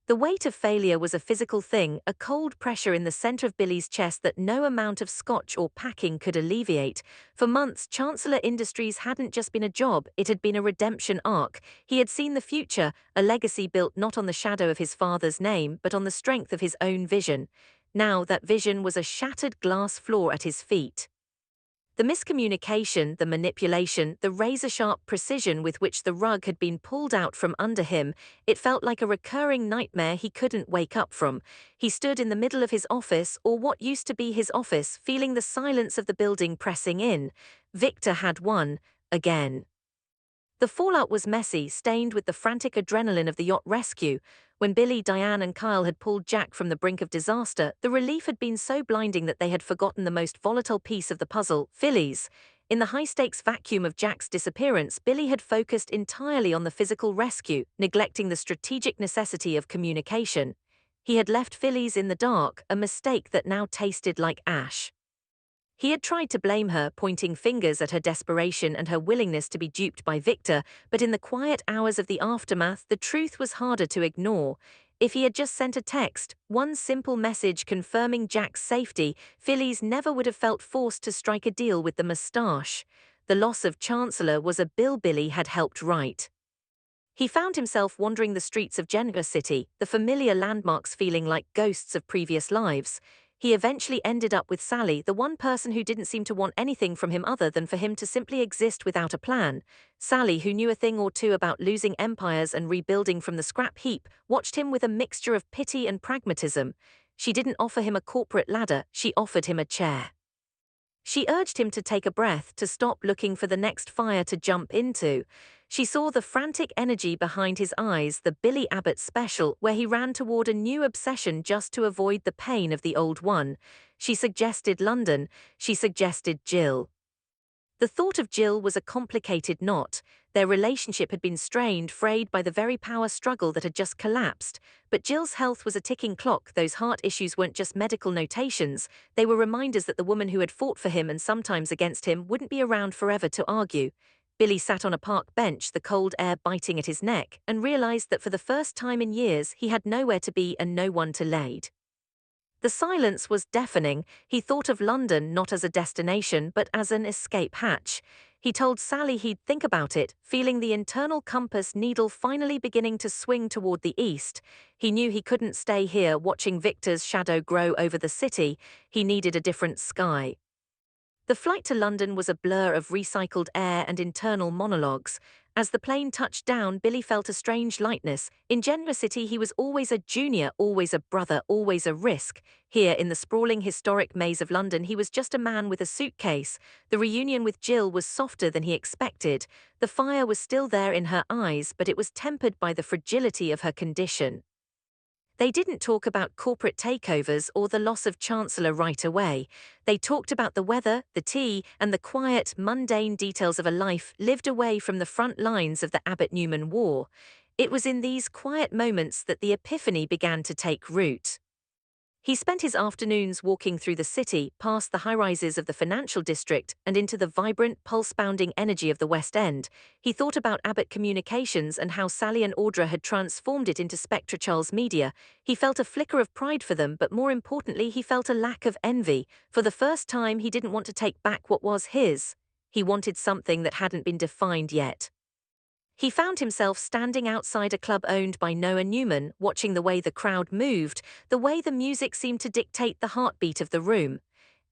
The weight of failure was a physical thing, a cold pressure in the center of Billy's chest that no amount of scotch or packing could alleviate. For months, Chancellor Industries hadn't just been a job, it had been a redemption arc. He had seen the future, a legacy built not on the shadow of his father's name, but on the strength of his own vision. Now that vision was a shattered glass floor at his feet. The miscommunication, the manipulation, the razor-sharp precision with which the rug had been pulled out from under him, it felt like a recurring nightmare he couldn't wake up from. He stood in the middle of his office, or what used to be his office, feeling the silence of the building pressing in. Victor had won, again. The fallout was messy, stained with the frantic adrenaline of the yacht rescue. When Billy, Diane and Kyle had pulled Jack from the brink of disaster, the relief had been so blinding that they had forgotten the most volatile piece of the puzzle, Phyllis. In the high-stakes vacuum of Jack's disappearance, Billy had focused entirely on the physical rescue, neglecting the strategic necessity of communication. He had left Phyllis in the dark, a mistake that now tasted like ash. He had tried to blame her, pointing fingers at her desperation and her willingness to be duped by Victor, but in the quiet hours of the aftermath, the truth was harder to ignore. If he had just sent a text, one simple message confirming Jack's safety, Phyllis never would have felt forced to strike a deal with the moustache. The loss of Chancellor was a bill Billy had helped write. He found himself wandering the streets of Genoa City, the familiar landmarks feeling like ghosts of previous lives. He eventually ended up with Sally, the one person who didn't seem to want anything from him other than for him to simply exist without a plan. Sally, who knew a thing or two about losing empires and rebuilding from the scrap heap, watched him with a mixture of pity and pragmatism. She didn't offer him a corporate ladder, she offered him a chair. She urged him to take a breath, to stop looking for the next fire to jump into. She saw the frantic energy behind his eyes, the Billy Abbott special, where he ran toward a new obsession just to avoid the pain of the old one. She suggested London. She suggested Jill. The thought of Jill was a complicated knot. Their relationship had been strained, frayed by the very power struggle that had just collapsed. But Jill's health was a ticking clock. Those heart issues weren't just medical notations. They were reminders that the woman who had fought for him and sometimes against him wouldn't be around forever to argue. Billy sat on a park bench, the cold air biting at his neck, and realized that for the first time in years he had nowhere to be and no one to lead. The silence was deafening. He thought of London not as a destination but as an escape hatch. He told Sally he'd think about it, feeling the internal compass needle finally beginning to swing toward the east. He knew he couldn't stay here watching Victor's shadow grow over the city. He needed a different sky. The flight to London was a blur of recycled air and internal monologues. As the plane touched down, Billy felt a strange lightness. In Genoa City, he was always a junior, always a brother, always a risk. Here, in the sprawling historic maze of London, he was just a man with a suitcase. The reunion with Jill was softer than he expected. The fire was still there in her eyes, but it was tempered by the fragility of her condition. They didn't talk about corporate takeovers or the loss of Chancellor right away. They talked about the weather, the tea, and the quiet, mundane details of a life lived away from the front lines of the Abbott-Newman War. It was in these quiet moments that the epiphany began to take root. He spent his afternoons walking through the city, past the high-rises of the financial district, and into the vibrant, pulse-pounding energy of the West End. He thought about Abbott Communications and how Sally and Audra had transformed it into Spectra-Charles media. He felt a flicker of pride for them, but more importantly, he felt a lack of envy. For the first time, he didn't want to take back what was his. He wanted something that hadn't been defined yet. He found himself standing outside a club owned by Genoa Newman, watching the way the crowd moved, the way the music seemed to dictate the heartbeat of the room.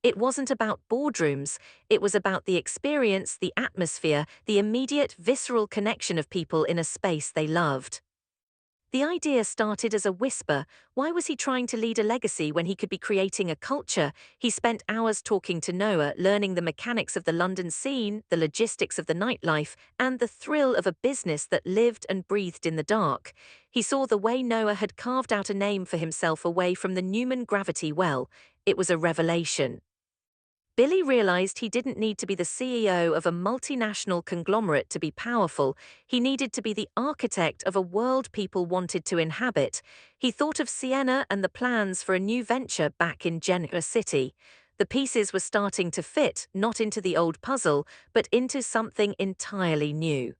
It wasn't about boardrooms, it was about the experience, the atmosphere, the immediate, visceral connection of people in a space they loved. The idea started as a whisper. Why was he trying to lead a legacy when he could be creating a culture? He spent hours talking to Noah, learning the mechanics of the London scene, the logistics of the nightlife, and the thrill of a business that lived and breathed in the dark. He saw the way Noah had carved out a name for himself away from the Newman gravity well. It was a revelation. Billy realized he didn't need to be the CEO of a multinational conglomerate to be powerful. He needed to be the architect of a world people wanted to inhabit. He thought of Sienna and the plans for a new venture back in Genoa City. The pieces were starting to fit, not into the old puzzle, but into something entirely new.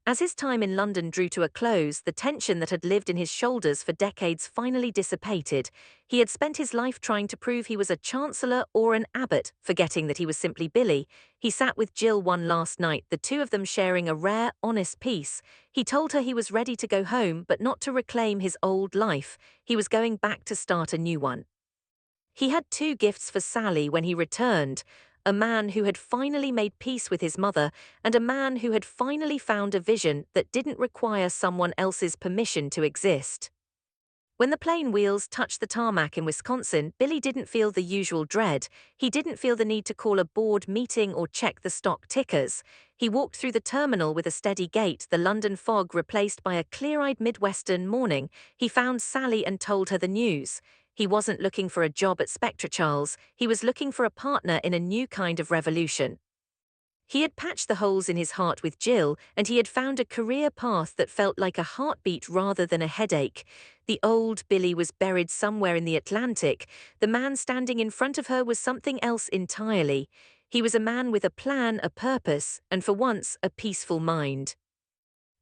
As his time in London drew to a close, the tension that had lived in his shoulders for decades finally dissipated. He had spent his life trying to prove he was a Chancellor or an Abbott, forgetting that he was simply Billy. He sat with Jill one last night, the two of them sharing a rare, honest peace. He told her he was ready to go home, but not to reclaim his old life. He was going back to start a new one. He had two gifts for Sally when he returned: a man who had finally made peace with his mother, and a man who had finally found a vision that didn't require someone else's permission to exist. When the plane wheels touched the tarmac in Wisconsin, Billy didn't feel the usual dread. He didn't feel the need to call a board meeting or check the stock tickers. He walked through the terminal with a steady gait, the London fog replaced by a clear-eyed Midwestern morning. He found Sally and told her the news. He wasn't looking for a job at Spectra-Charles, he was looking for a partner in a new kind of revolution. He had patched the holes in his heart with Jill, and he had found a career path that felt like a heartbeat rather than a headache. The old Billy was buried somewhere in the Atlantic. The man standing in front of her was something else entirely. He was a man with a plan, a purpose, and for once, a peaceful mind.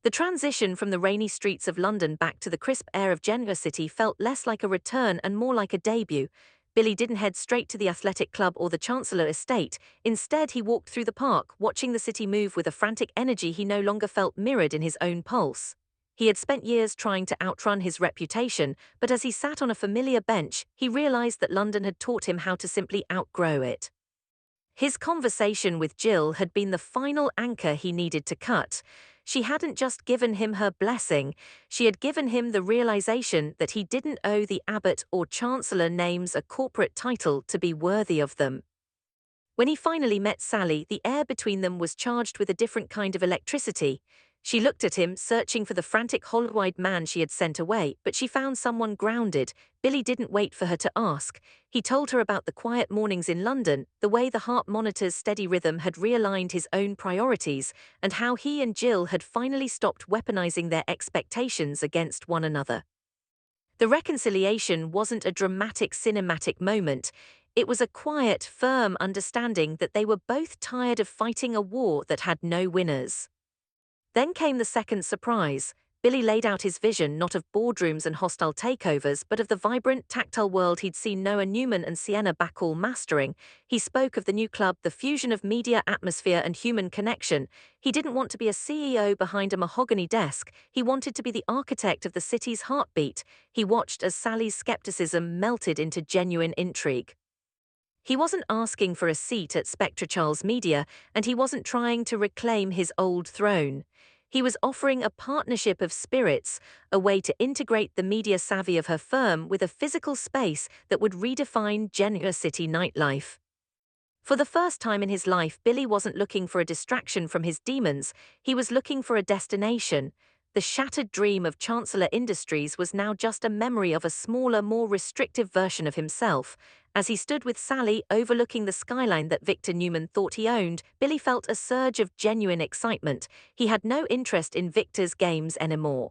The transition from the rainy streets of London back to the crisp air of Genoa City felt less like a return and more like a debut. Billy didn't head straight to the athletic club or the Chancellor estate. Instead, he walked through the park, watching the city move with a frantic energy he no longer felt mirrored in his own pulse. He had spent years trying to outrun his reputation, but as he sat on a familiar bench, he realized that London had taught him how to simply outgrow it. His conversation with Jill had been the final anchor he needed to cut. She hadn't just given him her blessing, she had given him the realization that he didn't owe the Abbott or Chancellor names a corporate title to be worthy of them. When he finally met Sally, the air between them was charged with a different kind of electricity. She looked at him, searching for the frantic hollow-eyed man she had sent away, but she found someone grounded. Billy didn't wait for her to ask. He told her about the quiet mornings in London, the way the heart monitor's steady rhythm had realigned his own priorities, and how he and Jill had finally stopped weaponizing their expectations against one another. The reconciliation wasn't a dramatic cinematic moment. It was a quiet, firm understanding that they were both tired of fighting a war that had no winners. Then came the second surprise. Billy laid out his vision not of boardrooms and hostile takeovers, but of the vibrant, tactile world he'd seen Noah Newman and Sienna Bacall mastering. He spoke of the new club, the fusion of media, atmosphere, and human connection. He didn't want to be a CEO behind a mahogany desk. He wanted to be the architect of the city's heartbeat. He watched as Sally's skepticism melted into genuine intrigue. He wasn't asking for a seat at Spectra-Charles Media, and he wasn't trying to reclaim his old throne. He was offering a partnership of spirits, a way to integrate the media savvy of her firm with a physical space that would redefine Genoa City nightlife. For the first time in his life, Billy wasn't looking for a distraction from his demons, he was looking for a destination. The shattered dream of Chancellor Industries was now just a memory of a smaller, more restrictive version of himself. As he stood with Sally overlooking the skyline that Victor Newman thought he owned, Billy felt a surge of genuine excitement. He had no interest in Victor's games anymore.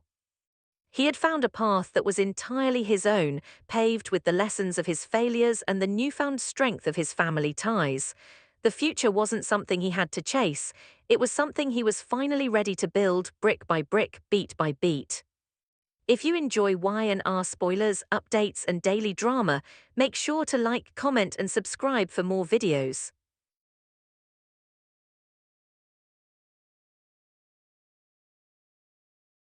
He had found a path that was entirely his own, paved with the lessons of his failures and the newfound strength of his family ties. The future wasn't something he had to chase, it was something he was finally ready to build, brick by brick, beat by beat. If you enjoy Y&R spoilers, updates, and daily drama, make sure to like, comment, and subscribe for more videos.